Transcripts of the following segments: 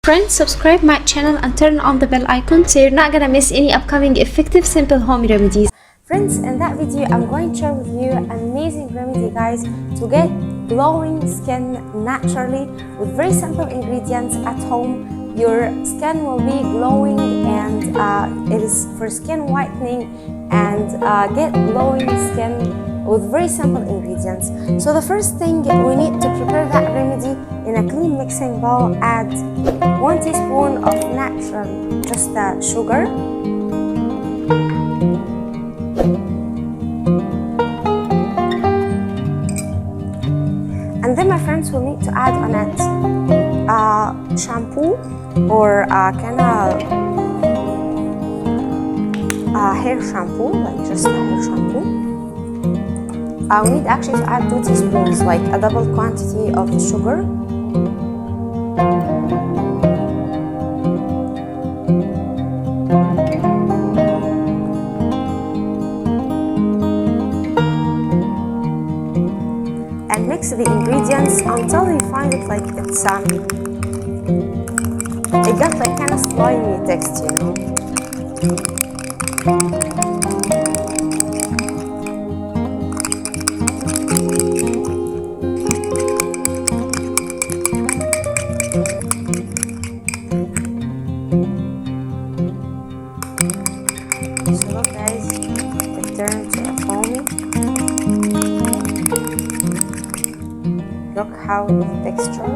Friends, subscribe my channel and turn on the bell icon so you're not gonna miss any upcoming effective simple home remedies. Friends, in that video I'm going to share with you an amazing remedy, guys, to get glowing skin naturally with very simple ingredients at home. Your skin will be glowing, and it is for skin whitening and get glowing skin with very simple ingredients. So the first thing, we need to prepare that remedy in a clean mixing bowl. Add 1 teaspoon of natural just sugar, and then my friends will need to add on it shampoo or kind of hair shampoo, like just a hair shampoo. We need actually to add 2 teaspoons, like a double quantity of the sugar. And mix the ingredients until you find it like it's it got like kind of slimy texture, you know. So look, guys, it turned to a foamy. Look how the texture.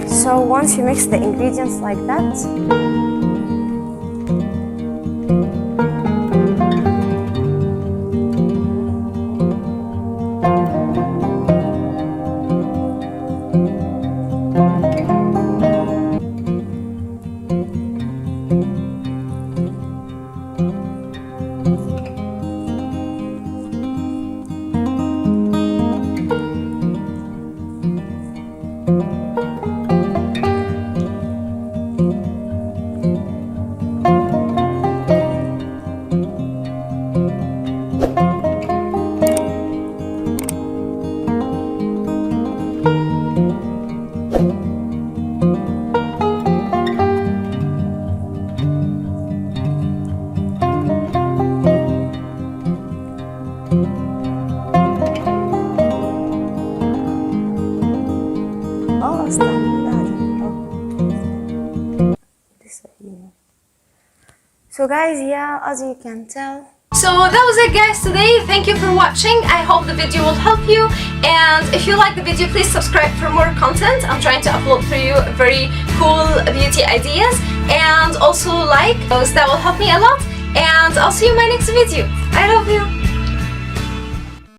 So once you mix the ingredients like that, so guys, yeah, as you can tell. So that was it, guys, today. Thank you for watching. I hope the video will help you, and if you like the video, please subscribe for more content. I'm trying to upload for you very cool beauty ideas, and also like those. That will help me a lot, and I'll see you in my next video. I love you.